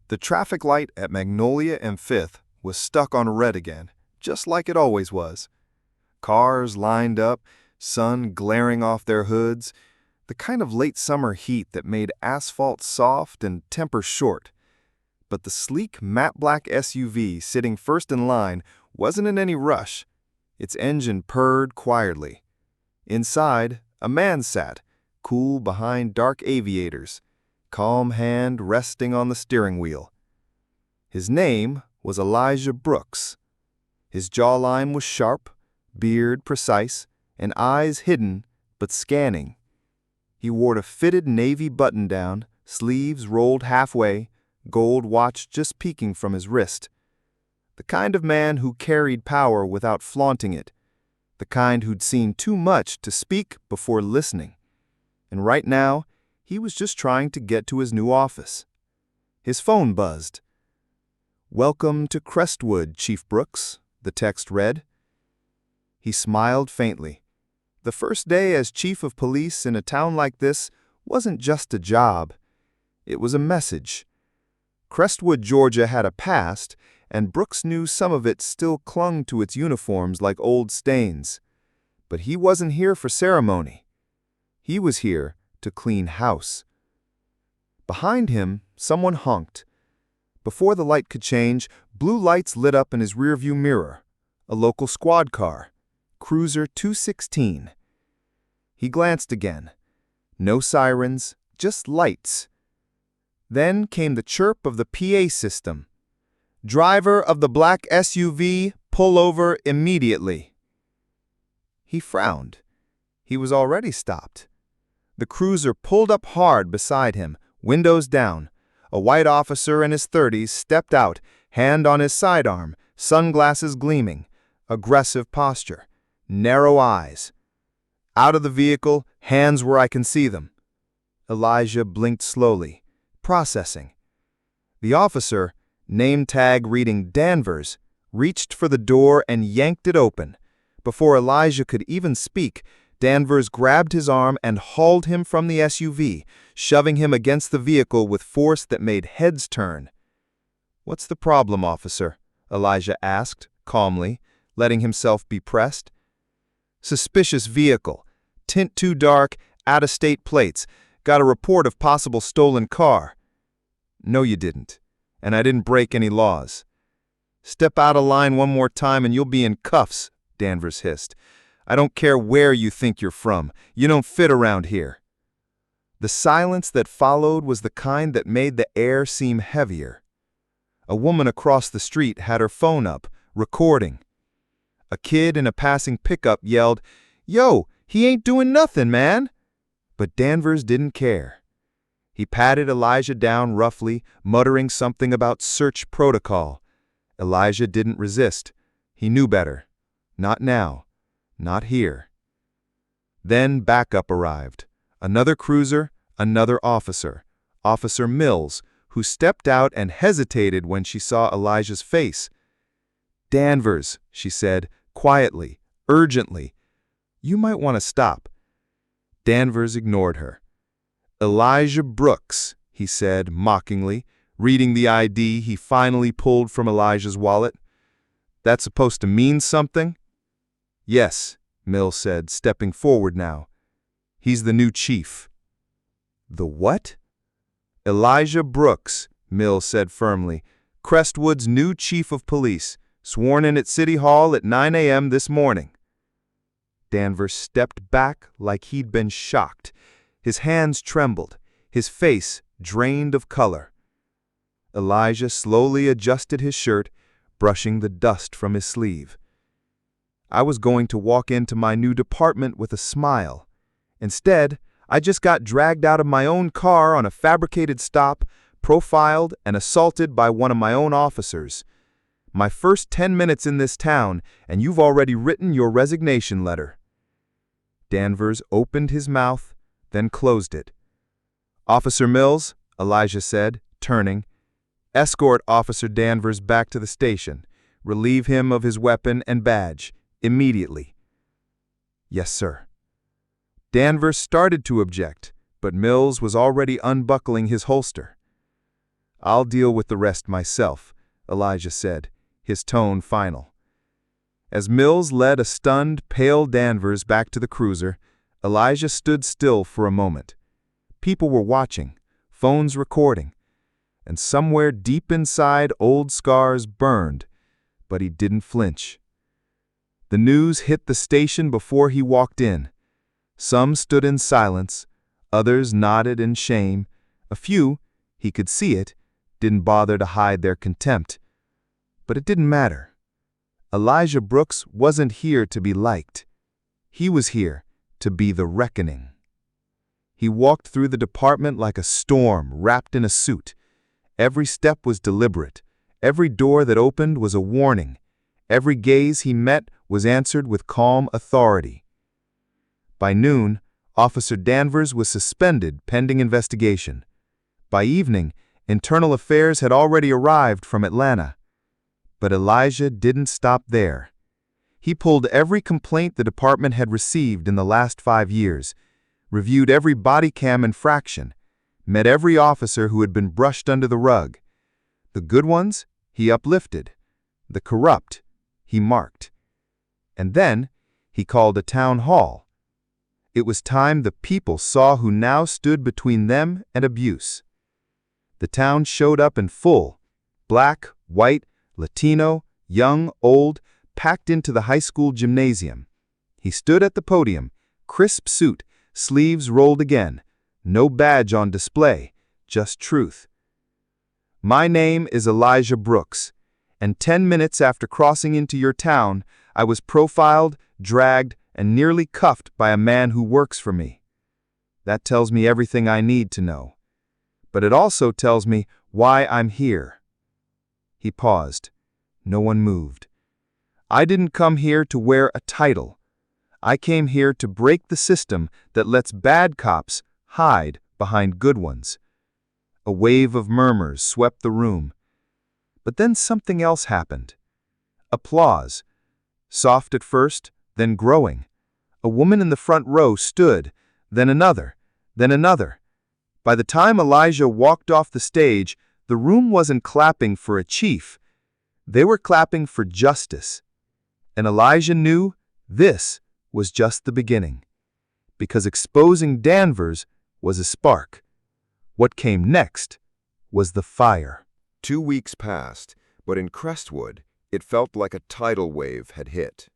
The traffic light at Magnolia and Fifth was stuck on red again, just like it always was. Cars lined up, sun glaring off their hoods, the kind of late summer heat that made asphalt soft and temper short. But the sleek, matte black SUV sitting first in line wasn't in any rush. Its engine purred quietly. Inside, a man sat, cool behind dark aviators, calm hand resting on the steering wheel. His name was Elijah Brooks. His jawline was sharp, beard precise, and eyes hidden but scanning. He wore a fitted navy button-down, sleeves rolled halfway, gold watch just peeking from his wrist. The kind of man who carried power without flaunting it. The kind who'd seen too much to speak before listening. And right now, he was just trying to get to his new office. His phone buzzed. "Welcome to Crestwood, Chief Brooks," the text read. He smiled faintly. The first day as chief of police in a town like this wasn't just a job. It was a message. Crestwood, Georgia had a past, and Brooks knew some of it still clung to its uniforms like old stains. But he wasn't here for ceremony. He was here to clean house. Behind him, someone honked. Before the light could change, blue lights lit up in his rearview mirror. A local squad car, Cruiser 216. He glanced again. No sirens, just lights. Then came the chirp of the PA system. "Driver of the black SUV, pull over immediately." He frowned. He was already stopped. The cruiser pulled up hard beside him, windows down. A white officer in his 30s stepped out, hand on his sidearm, sunglasses gleaming, aggressive posture, narrow eyes. Out of the vehicle, hands where I can see them. Elijah blinked slowly, processing. The officer, name tag reading Danvers, reached for the door and yanked it open. Before Elijah could even speak, Danvers grabbed his arm and hauled him from the SUV, shoving him against the vehicle with force that made heads turn. "What's the problem, officer?" Elijah asked, calmly, letting himself be pressed. "Suspicious vehicle. Tint too dark, out-of-state plates. Got a report of possible stolen car." "No, you didn't. And I didn't break any laws." "Step out of line one more time and you'll be in cuffs," Danvers hissed. "I don't care where you think you're from. You don't fit around here." The silence that followed was the kind that made the air seem heavier. A woman across the street had her phone up, recording. A kid in a passing pickup yelled, "Yo, he ain't doing nothing, man!" But Danvers didn't care. He patted Elijah down roughly, muttering something about search protocol. Elijah didn't resist. He knew better. Not now. Not here. Then backup arrived. Another cruiser, another officer. Officer Mills, who stepped out and hesitated when she saw Elijah's face. "Danvers," she said, quietly, urgently. "You might want to stop." Danvers ignored her. "Elijah Brooks," he said, mockingly, reading the ID he finally pulled from Elijah's wallet. "That's supposed to mean something?" "Yes," Mills said, stepping forward now. "He's the new chief." "The what?" "Elijah Brooks," Mills said firmly, "Crestwood's new chief of police, sworn in at City Hall at 9 a.m. this morning." Danvers stepped back like he'd been shocked. His hands trembled, his face drained of color. Elijah slowly adjusted his shirt, brushing the dust from his sleeve. "I was going to walk into my new department with a smile. Instead, I just got dragged out of my own car on a fabricated stop, profiled and assaulted by one of my own officers. My first 10 minutes in this town, and you've already written your resignation letter." Danvers opened his mouth, then closed it. "Officer Mills," Elijah said, turning, "escort Officer Danvers back to the station. Relieve him of his weapon and badge. Immediately." "Yes, sir." Danvers started to object, but Mills was already unbuckling his holster. "I'll deal with the rest myself," Elijah said, his tone final. As Mills led a stunned, pale Danvers back to the cruiser, Elijah stood still for a moment. People were watching, phones recording, and somewhere deep inside old scars burned, but he didn't flinch. The news hit the station before he walked in. Some stood in silence, others nodded in shame. A few, he could see it, didn't bother to hide their contempt. But it didn't matter. Elijah Brooks wasn't here to be liked. He was here to be the reckoning. He walked through the department like a storm wrapped in a suit. Every step was deliberate. Every door that opened was a warning. Every gaze he met was answered with calm authority. By noon, Officer Danvers was suspended pending investigation. By evening, Internal Affairs had already arrived from Atlanta. But Elijah didn't stop there. He pulled every complaint the department had received in the last 5 years, reviewed every body cam infraction, met every officer who had been brushed under the rug. The good ones, he uplifted. The corrupt, he marked. And then, he called a town hall. It was time the people saw who now stood between them and abuse. The town showed up in full. Black, white, Latino, young, old, packed into the high school gymnasium. He stood at the podium, crisp suit, sleeves rolled again, no badge on display, just truth. "My name is Elijah Brooks, and 10 minutes after crossing into your town, I was profiled, dragged, and nearly cuffed by a man who works for me. That tells me everything I need to know. But it also tells me why I'm here." He paused. No one moved. "I didn't come here to wear a title. I came here to break the system that lets bad cops hide behind good ones." A wave of murmurs swept the room. But then something else happened. Applause. Soft at first, then growing. A woman in the front row stood, then another, then another. By the time Elijah walked off the stage, the room wasn't clapping for a chief. They were clapping for justice. And Elijah knew this was just the beginning. Because exposing Danvers was a spark. What came next was the fire. 2 weeks passed, but in Crestwood, it felt like a tidal wave had hit.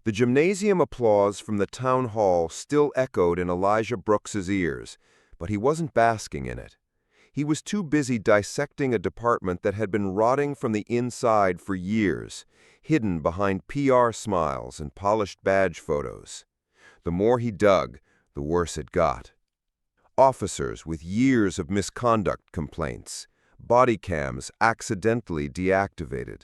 The gymnasium applause from the town hall still echoed in Elijah Brooks's ears, but he wasn't basking in it. He was too busy dissecting a department that had been rotting from the inside for years, hidden behind PR smiles and polished badge photos. The more he dug, the worse it got. Officers with years of misconduct complaints, body cams accidentally deactivated,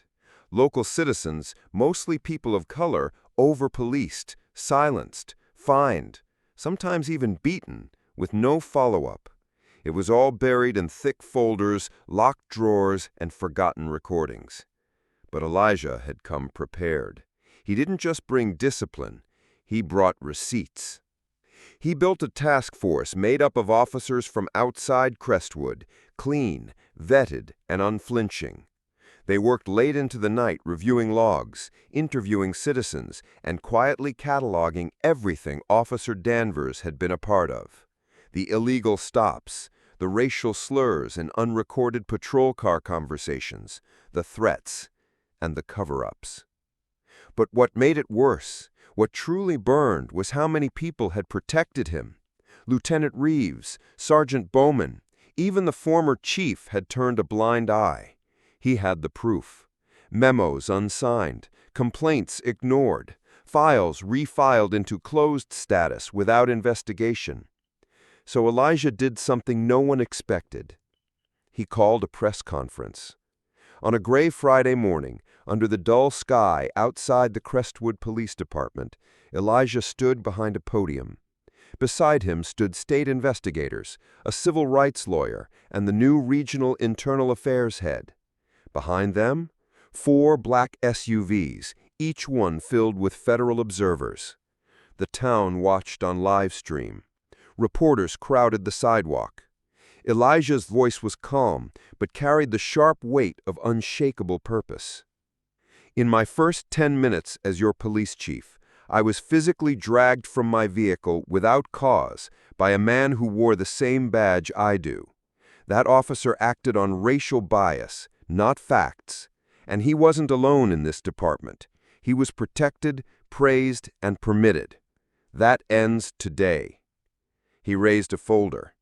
local citizens, mostly people of color, over-policed, silenced, fined, sometimes even beaten, with no follow-up. It was all buried in thick folders, locked drawers, and forgotten recordings. But Elijah had come prepared. He didn't just bring discipline, he brought receipts. He built a task force made up of officers from outside Crestwood, clean, vetted, and unflinching. They worked late into the night reviewing logs, interviewing citizens, and quietly cataloging everything Officer Danvers had been a part of. The illegal stops, the racial slurs and unrecorded patrol car conversations, the threats, and the cover-ups. But what made it worse, what truly burned, was how many people had protected him. Lieutenant Reeves, Sergeant Bowman, even the former chief had turned a blind eye. He had the proof. Memos unsigned, complaints ignored, files refiled into closed status without investigation. So Elijah did something no one expected. He called a press conference. On a gray Friday morning, under the dull sky outside the Crestwood Police Department, Elijah stood behind a podium. Beside him stood state investigators, a civil rights lawyer, and the new regional internal affairs head. Behind them, 4 black SUVs, each one filled with federal observers. The town watched on live stream. Reporters crowded the sidewalk. Elijah's voice was calm, but carried the sharp weight of unshakable purpose. In my first 10 minutes as your police chief, I was physically dragged from my vehicle without cause by a man who wore the same badge I do. That officer acted on racial bias, not facts, and he wasn't alone in this department. He was protected, praised, and permitted. That ends today. He raised a folder.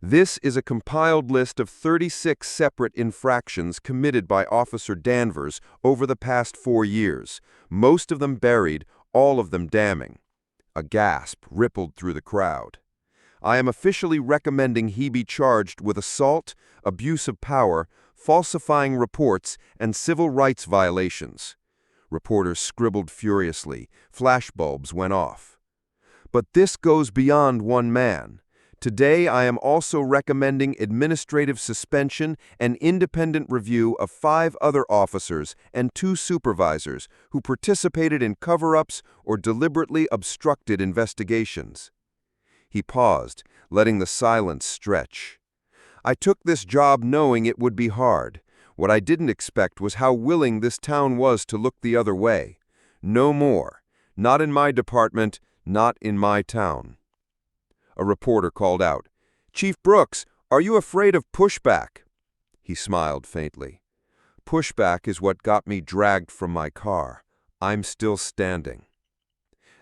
This is a compiled list of 36 separate infractions committed by Officer Danvers over the past 4 years, most of them buried, all of them damning. A gasp rippled through the crowd. I am officially recommending he be charged with assault, abuse of power, falsifying reports, and civil rights violations. Reporters scribbled furiously. Flashbulbs went off. But this goes beyond one man. Today, I am also recommending administrative suspension and independent review of 5 other officers and 2 supervisors who participated in cover-ups or deliberately obstructed investigations. He paused, letting the silence stretch. I took this job knowing it would be hard. What I didn't expect was how willing this town was to look the other way. No more. Not in my department, not in my town. A reporter called out, "Chief Brooks, are you afraid of pushback?" He smiled faintly. Pushback is what got me dragged from my car. I'm still standing.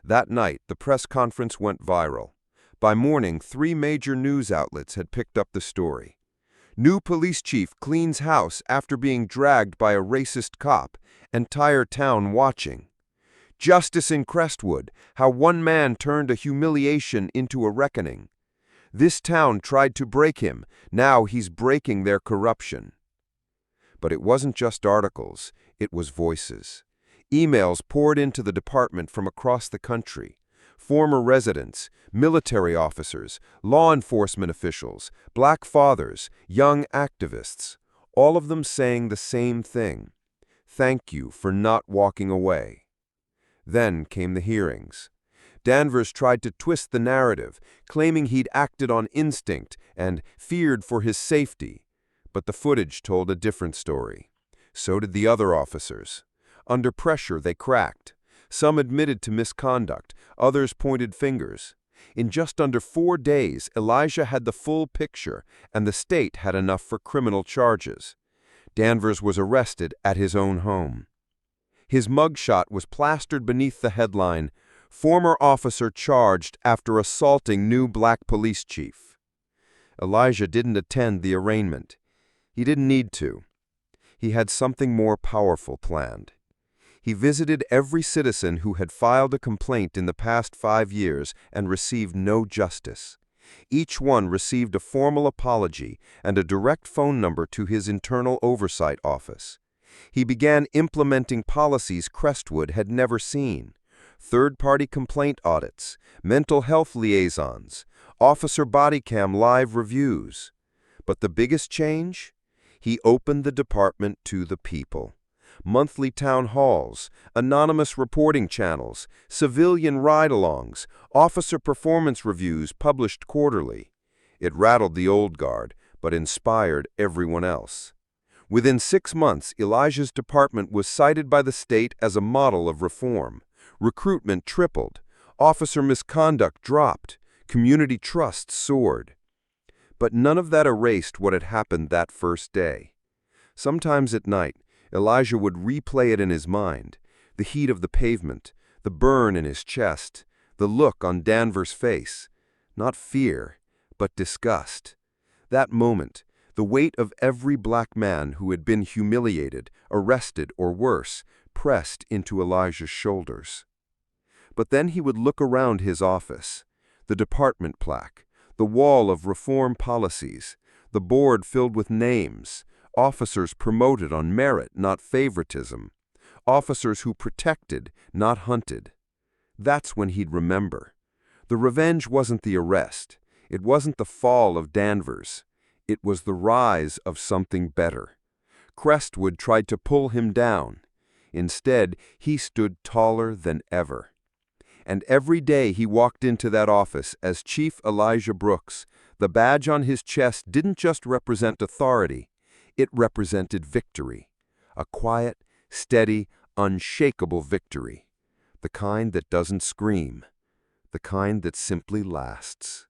That night, the press conference went viral. By morning, 3 major news outlets had picked up the story. New police chief cleans house after being dragged by a racist cop. Entire town watching. Justice in Crestwood, how one man turned a humiliation into a reckoning. This town tried to break him, now he's breaking their corruption. But it wasn't just articles, it was voices. Emails poured into the department from across the country. Former residents, military officers, law enforcement officials, black fathers, young activists, all of them saying the same thing. Thank you for not walking away. Then came the hearings. Danvers tried to twist the narrative, claiming he'd acted on instinct and feared for his safety. But the footage told a different story. So did the other officers. Under pressure, they cracked. Some admitted to misconduct, others pointed fingers. In just under 4 days, Elijah had the full picture, and the state had enough for criminal charges. Danvers was arrested at his own home. His mugshot was plastered beneath the headline, "Former officer charged after assaulting new black police chief." Elijah didn't attend the arraignment. He didn't need to. He had something more powerful planned. He visited every citizen who had filed a complaint in the past 5 years and received no justice. Each one received a formal apology and a direct phone number to his internal oversight office. He began implementing policies Crestwood had never seen: third-party complaint audits, mental health liaisons, officer body cam live reviews. But the biggest change? He opened the department to the people. Monthly town halls, anonymous reporting channels, civilian ride-alongs, officer performance reviews published quarterly. It rattled the old guard, but inspired everyone else. Within 6 months, Elijah's department was cited by the state as a model of reform. Recruitment tripled. Officer misconduct dropped. Community trust soared. But none of that erased what had happened that first day. Sometimes at night, Elijah would replay it in his mind: the heat of the pavement, the burn in his chest, the look on Danvers' face. Not fear, but disgust. That moment, the weight of every black man who had been humiliated, arrested, or worse, pressed into Elijah's shoulders. But then he would look around his office: the department plaque, the wall of reform policies, the board filled with names, officers promoted on merit, not favoritism, officers who protected, not hunted. That's when he'd remember. The revenge wasn't the arrest. It wasn't the fall of Danvers. It was the rise of something better. Crestwood tried to pull him down. Instead, he stood taller than ever. And every day he walked into that office as Chief Elijah Brooks, The badge on his chest didn't just represent authority, it represented victory. A quiet, steady, unshakable victory. The kind that doesn't scream. The kind that simply lasts.